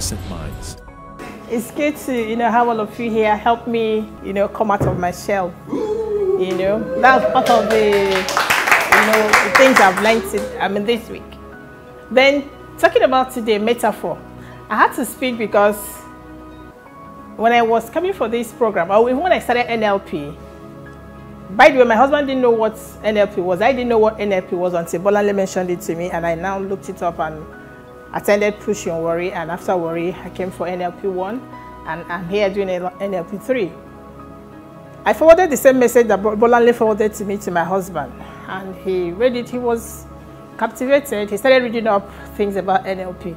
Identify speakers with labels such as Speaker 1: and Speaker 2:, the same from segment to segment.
Speaker 1: innocent minds.
Speaker 2: It's good to, have all of you here help me, come out of my shell. That's part of the things I've learned this week. Then, talking about today, metaphor. I had to speak because when I was coming for this program, or even when I started NLP, by the way, my husband didn't know what NLP was. I didn't know what NLP was until Bolanle mentioned it to me, and I now looked it up and attended Push Your Worry, and after Worry, I came for NLP 1, and I'm here doing NLP 3. I forwarded the same message that Bolanle forwarded to me to my husband, and he read it. He was captivated. He started reading up things about NLP.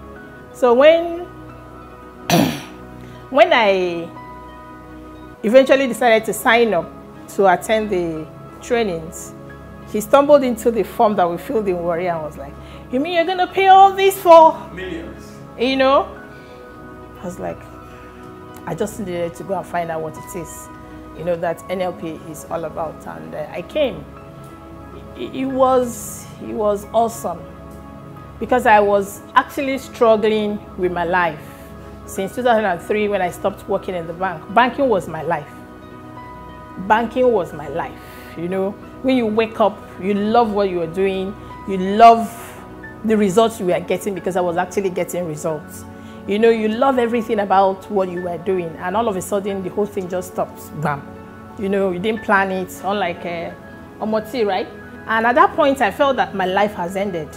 Speaker 2: So when I eventually decided to sign up to attend the trainings, he stumbled into the form that we filled in Worry and was like, "You mean you're going to pay all this for
Speaker 3: millions?"
Speaker 2: I was like, I just needed to go and find out what it is, that NLP is all about. And I came. It was awesome because I was actually struggling with my life since 2003 when I stopped working in the bank. Banking was my life. Banking was my life. When you wake up, you love what you are doing. You love the results you are getting, because I was actually getting results. You love everything about what you were doing, and all of a sudden the whole thing just stops. Bam. You didn't plan it, unlike Omoti, right? And at that point, I felt that my life has ended.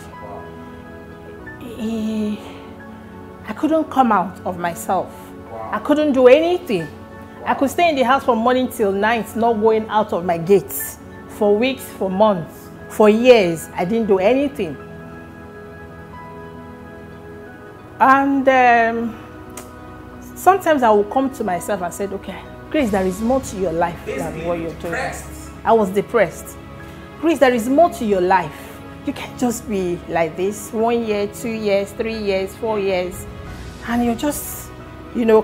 Speaker 2: I couldn't come out of myself. I couldn't do anything. I could stay in the house from morning till night, not going out of my gates. For weeks, for months, for years, I didn't do anything. And sometimes I will come to myself and say, okay, Grace, there is more to your life than what you're doing. I was depressed. Grace, there is more to your life. You can't just be like this 1 year, 2 years, 3 years, 4 years, and you're just,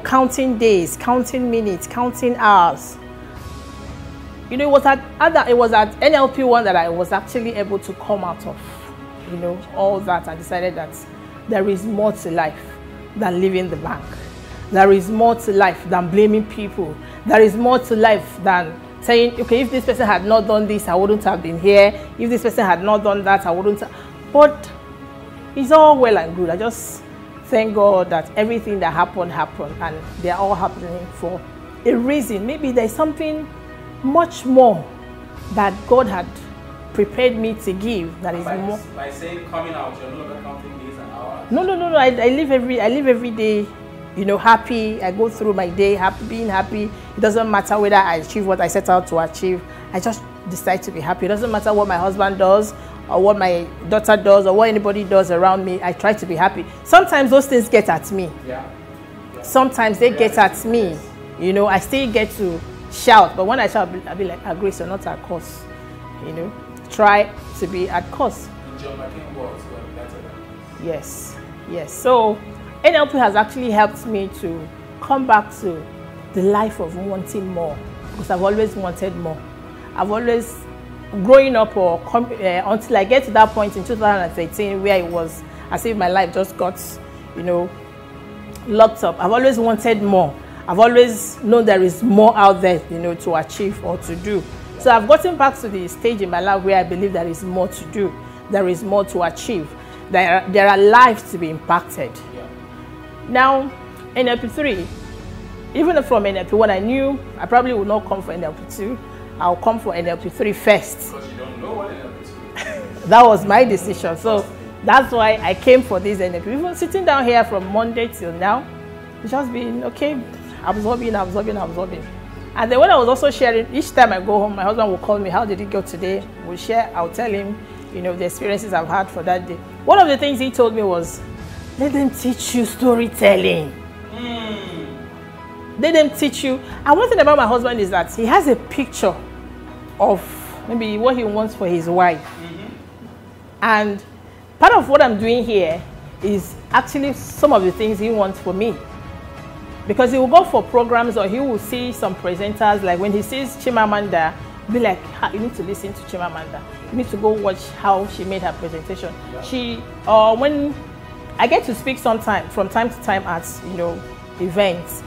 Speaker 2: counting days, counting minutes, counting hours. It was at NLP 1 that I was actually able to come out of, all that. I decided that there is more to life than leaving the bank. There is more to life than blaming people. There is more to life than saying, okay, if this person had not done this, I wouldn't have been here. If this person had not done that, I wouldn't have. But it's all well and good. I just thank God that everything that happened, and they're all happening for a reason. Maybe there's something much more that God had prepared me to give. That is more.
Speaker 3: By saying coming out, you're no longer counting days and hours?
Speaker 2: No. I live every day, happy. I go through my day being happy. It doesn't matter whether I achieve what I set out to achieve. I just decide to be happy. It doesn't matter what my husband does, or what my daughter does, or what anybody does around me. I try to be happy. Sometimes those things get at me. Yeah. Sometimes they get at me. I still get to shout, but when I shout, I'll be like, Grace, you're not at course. Try to be at course. Yes. So NLP has actually helped me to come back to the life of wanting more, because I've always wanted more. I've always, growing up until I get to that point in 2013 where it was as if my life just got, locked up. I've always wanted more. I've always known there is more out there, to achieve or to do. So I've gotten back to the stage in my life where I believe there is more to do. There is more to achieve. There are lives to be impacted. Yeah. Now, NLP 3, even from NLP 1, I knew I probably would not come for NLP 2. I'll come for NLP 3 first.
Speaker 3: Because you don't know what NLP 2 is.
Speaker 2: That was my decision. So that's why I came for this NLP. Even sitting down here from Monday till now, it's just been, okay, absorbing. And then when I was also sharing, each time I go home, my husband will call me, how did it go today? We'll share, I'll tell him, the experiences I've had for that day. One of the things he told me was, let them teach you storytelling. Let them teach you. And one thing about my husband is that he has a picture of maybe what he wants for his wife. And part of what I'm doing here is actually some of the things he wants for me. Because he will go for programs, or he will see some presenters, like when he sees Chimamanda, be like, you need to listen to Chimamanda. You need to go watch how she made her presentation. Yeah. When I get to speak from time to time at, you know, events,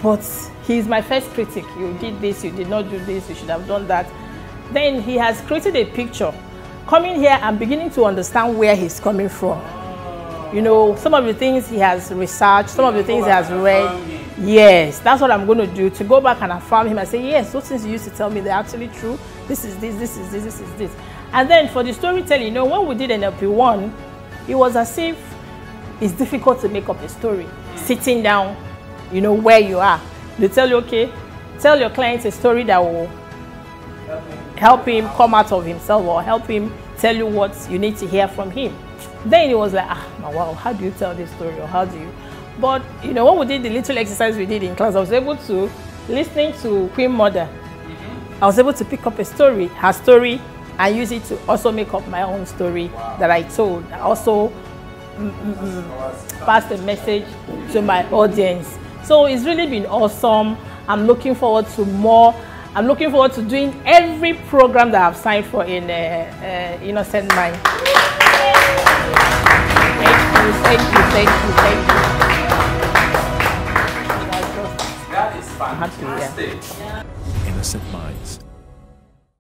Speaker 2: but he's my first critic. You did this, you did not do this, you should have done that. Then he has created a picture. Coming here, I'm beginning to understand where he's coming from. You know, some of the things he has researched, some of the things he has read. Yes, that's what I'm going to do, to go back and affirm him and say, yes, those things you used to tell me, they're actually true. This is this, this is this, this is this. And then for the storytelling, you know, when we did NLP1, it was as if it's difficult to make up a story. Sitting down, you know, where you are. They tell you, okay, tell your client a story that will help him come out of himself, or help him tell you what you need to hear from him. Then it was like, wow, how do you tell this story, or how do you? But, you know, when we did the little exercise we did in class, I was able to, listening to Queen Mother, I was able to pick up a story, her story, and use it to also make up my own story that I told. I also pass the message to my audience. So it's really been awesome. I'm looking forward to more. I'm looking forward to doing every program that I've signed for in Innocent Mind. Thank you.
Speaker 3: That is fantastic.
Speaker 1: Innocent Minds.